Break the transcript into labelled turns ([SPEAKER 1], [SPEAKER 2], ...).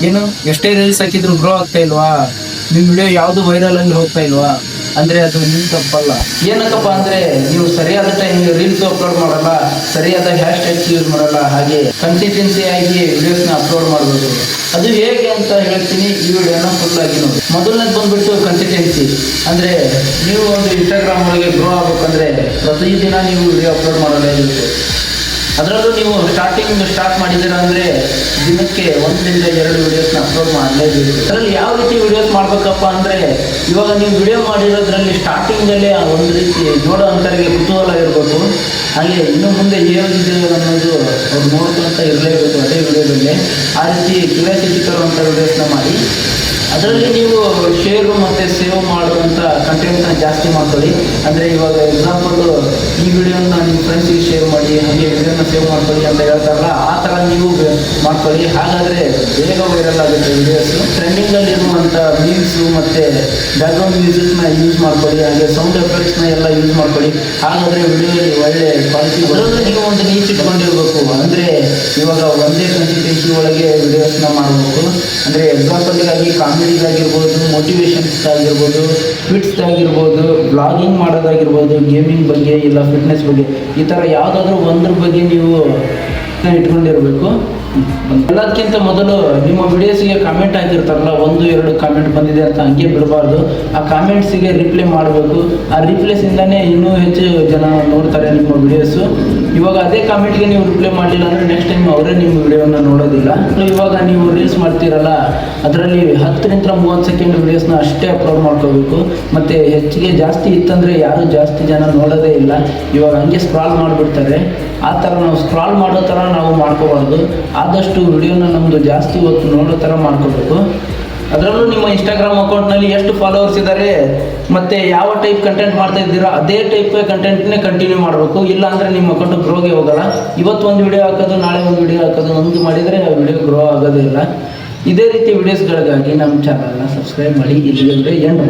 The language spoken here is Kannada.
[SPEAKER 1] ಏನು ಎಷ್ಟೇ ರೀಲ್ಸ್ ಹಾಕಿದ್ರು ಗ್ರೋ ಆಗ್ತಾ ಇಲ್ವಾ, ನಿಮ್ಮ ವಿಡಿಯೋ ಯಾವುದು ವೈರಲ್ ಆಗಿ ಹೋಗ್ತಾ ಇಲ್ವಾ ಅಂದರೆ ಅದು ನಿಮ್ಮ ತಪ್ಪಲ್ಲ. ಏನಕ್ಕಪ್ಪ ಅಂದರೆ ನೀವು ಸರಿಯಾದ ಟೈಮ್ಗೆ ರೀಲ್ಸ್ ಅಪ್ಲೋಡ್ ಮಾಡಲ್ಲ, ಸರಿಯಾದ ಹ್ಯಾಶ್ ಟ್ಯಾಗ್ಸ್ ಯೂಸ್ ಮಾಡಲ್ಲ, ಹಾಗೆ ಕನ್ಸಿಸ್ಟೆನ್ಸಿ ಆಗಿ ವಿಡಿಯೋಸ್ನ ಅಪ್ಲೋಡ್ ಮಾಡಬೇಕು. ಅದು ಹೇಗೆ ಅಂತ ಹೇಳ್ತೀನಿ, ಈ ವಿಡಿಯೋನ ಫುಲ್ ಆಗಿ ನೋಡಿ. ಮೊದಲನೇದು ಬಂದ್ಬಿಟ್ಟು ಕನ್ಸಿಸ್ಟೆನ್ಸಿ. ಅಂದರೆ ನೀವು ಒಂದು ಇನ್ಸ್ಟಾಗ್ರಾಮ್ ಒಳಗೆ ಗ್ರೋ ಆಗಬೇಕಂದ್ರೆ ಪ್ರತಿದಿನ ನೀವು ವಿಡಿಯೋ ಅಪ್ಲೋಡ್ ಮಾಡಲೇಬೇಕು. ಅದರಲ್ಲೂ ನೀವು ಸ್ಟಾರ್ಟ್ ಮಾಡಿದ್ದೀರಾ ಅಂದರೆ ದಿನಕ್ಕೆ 1 ರಿಂದ 2 ವಿಡಿಯೋಸ್ನ ಅಪ್ಲೋಡ್ ಮಾಡಲೇಬೇಕು. ಅದರಲ್ಲಿ ಯಾವ ರೀತಿ ವಿಡಿಯೋಸ್ ಮಾಡಬೇಕಪ್ಪ ಅಂದರೆ, ಇವಾಗ ನೀವು ವಿಡಿಯೋ ಮಾಡಿರೋದ್ರಲ್ಲಿ ಸ್ಟಾರ್ಟಿಂಗಲ್ಲೇ ಒಂದು ರೀತಿ ನೋಡೋ ಅಂಥವ್ರಿಗೆ ಕುತೂಹಲ ಇರಬೇಕು. ಹಾಗೆ ಇನ್ನು ಮುಂದೆ ಹೇಗಿದೆ ಅನ್ನೋದು ಅವ್ರು ನೋಡ್ಕೊಂತ ಇರಲೇಬೇಕು ಅದೇ ವಿಡಿಯೋದಲ್ಲಿ. ಆ ರೀತಿ ಕ್ಯೂರಿಯಾಸಿಟಿ ತರುವಂಥ ವಿಡಿಯೋಸ್ನ ಮಾಡಿ. ಅದರಲ್ಲಿ ನೀವು ಶೇರು ಮತ್ತು ಸೇವ್ ಮಾಡುವಂಥ ಕಂಟೆಂಟ್ನ ಜಾಸ್ತಿ ಮಾಡ್ಕೊಳ್ಳಿ. ಅಂದರೆ ಇವಾಗ ಎಕ್ಸಾಂಪಲ್ಲು ಈ ವಿಡಿಯೋನ ನಿಮ್ಮ ಫ್ರೆಂಡ್ಸಿಗೆ ಶೇರ್ ಮಾಡಿ, ಹಾಗೆ ವಿಡಿಯೋನ ಸೇವ್ ಮಾಡ್ಕೊಳ್ಳಿ ಅಂತ ಹೇಳ್ತಾರಲ್ಲ, ಆ ಥರ ನೀವು ಮಾಡ್ಕೊಳ್ಳಿ. ಹಾಗಾದರೆ ಬೇಗ ವೈರಲ್ ಆಗುತ್ತೆ ವಿಡಿಯೋಸು. ಟ್ರೆಂಡಿಂಗಲ್ಲಿರುವಂಥ ಮೀಮ್ಸು ಮತ್ತು ಬ್ಯಾಕ್ಗ್ರೌಂಡ್ ಮ್ಯೂಸಿಕ್ನ ಯೂಸ್ ಮಾಡ್ಕೊಳ್ಳಿ, ಹಾಗೆ ಸೌಂಡ್ ಎಫೆಕ್ಟ್ಸ್ನ ಎಲ್ಲ ಯೂಸ್ ಮಾಡ್ಕೊಳ್ಳಿ. ಹಾಗಾದರೆ ವಿಡಿಯೋದಲ್ಲಿ ಒಳ್ಳೆ ಕ್ವಾಲಿಟಿ ಬರೋದು. ನೀವು ಒಂದು ನೀಚ್ ಇಟ್ಕೊಂಡಿರ್ಬೇಕು. ಅಂದರೆ ಇವಾಗ ಒಂದೇ ಕನ್ಸಿಸ್ಟೆನ್ಸಿ ಒಳಗೆ ವಿಡಿಯೋಸ್ನ ಮಾಡಬೇಕು. ಅಂದರೆ ಎಕ್ಸಾಂಪಲ್ಗಾಗಿ ಕಾಮಿಡಿಗಾಗಿರ್ಬೋದು, ಮೋಟಿವೇಶನ್ಸ್ ಆಗಿರ್ಬೋದು, ಟ್ವಿಟ್ಸ್ ಆಗಿರ್ಬೋದು, ಬ್ಲಾಗಿಂಗ್ ಮಾಡೋದಾಗಿರ್ಬೋದು, ಗೇಮಿಂಗ್ ಬಗ್ಗೆ ಇಲ್ಲ ಫಿಟ್ನೆಸ್ ಬಗ್ಗೆ, ಈ ಥರ ಯಾವುದಾದ್ರೂ ಒಂದ್ರ ಬಗ್ಗೆ ನೀವು ಇಟ್ಕೊಂಡಿರಬೇಕು. ಎಲ್ಲದಕ್ಕಿಂತ ಮೊದಲು ನಿಮ್ಮ ವಿಡಿಯೋಸಿಗೆ ಕಾಮೆಂಟ್ ಆಗಿರ್ತಾರಲ್ಲ, 1-2 ಕಾಮೆಂಟ್ ಬಂದಿದೆ ಅಂತ ಹಂಗೆ ಬಿಡಬಾರ್ದು. ಆ ಕಾಮೆಂಟ್ಸಿಗೆ ರಿಪ್ಲೈ ಮಾಡಬೇಕು. ಆ ರಿಪ್ಲೈಸಿಂದನೇ ಇನ್ನೂ ಹೆಚ್ಚು ಜನ ನೋಡ್ತಾರೆ ನಿಮ್ಮ ವಿಡಿಯೋಸು. ಇವಾಗ ಅದೇ ಕಾಮೆಂಟ್ಗೆ ನೀವು ರಿಪ್ಲೈ ಮಾಡಲಿಲ್ಲ ಅಂದರೆ ನೆಕ್ಸ್ಟ್ ಟೈಮ್ ಅವರೇ ನಿಮ್ಮ ವಿಡಿಯೋನ ನೋಡೋದಿಲ್ಲ. ಇವಾಗ ನೀವು ರೀಲ್ಸ್ ಮಾಡ್ತೀರಲ್ಲ, ಅದರಲ್ಲಿ 10 ರಿಂದ 30 ಸೆಕೆಂಡ್ ವಿಡಿಯೋಸ್ನ ಅಷ್ಟೇ ಅಪ್ಲೋಡ್ ಮಾಡ್ಕೋಬೇಕು. ಮತ್ತು ಹೆಚ್ಚಿಗೆ ಜಾಸ್ತಿ ಇತ್ತಂದರೆ ಯಾರೂ ಜಾಸ್ತಿ ಜನ ನೋಡೋದೇ ಇಲ್ಲ. ಇವಾಗ ಹಂಗೆ ಸ್ಕ್ರಾಲ್ ಮಾಡಿಬಿಡ್ತಾರೆ. ಆ ಥರ ನಾವು ಸ್ಕ್ರಾಲ್ ಮಾಡೋ ಥರ ನಾವು ಮಾಡ್ಕೋಬಾರ್ದು. ಆದಷ್ಟು ವಿಡಿಯೋನ ನಮ್ಮದು ಜಾಸ್ತಿ ಹೊತ್ತು ನೋಡೋ ಥರ ಮಾಡ್ಕೋಬೇಕು. ಅದರಲ್ಲೂ ನಿಮ್ಮ ಇನ್ಸ್ಟಾಗ್ರಾಮ್ ಅಕೌಂಟ್ನಲ್ಲಿ ಎಷ್ಟು ಫಾಲೋವರ್ಸ್ ಇದ್ದಾರೆ ಮತ್ತು ಯಾವ ಟೈಪ್ ಕಂಟೆಂಟ್ ಮಾಡ್ತಾ ಇದ್ದೀರಾ ಅದೇ ಟೈಪ್ ಕಂಟೆಂಟ್ನೇ ಕಂಟಿನ್ಯೂ ಮಾಡಬೇಕು. ಇಲ್ಲ ಅಂದರೆ ನಿಮ್ಮ ಅಕೌಂಟು ಗ್ರೋಗೆ ಹೋಗೋಲ್ಲ. ಇವತ್ತು ಒಂದು ವಿಡಿಯೋ ಹಾಕೋದು, ನಾಳೆ ಒಂದು ವಿಡಿಯೋ ಹಾಕೋದು, ನಮ್ದು ಮಾಡಿದರೆ ಆ ವಿಡಿಯೋ ಗ್ರೋ ಆಗೋದೇ ಇಲ್ಲ. ಇದೇ ರೀತಿ ವಿಡಿಯೋಸ್ಗಳಿಗಾಗಿ ನಮ್ಮ ಚಾನಲ್ನ ಸಬ್ಸ್ಕ್ರೈಬ್ ಮಾಡಿ. ಇಲ್ಲಿಗೆ ಎಂಡ್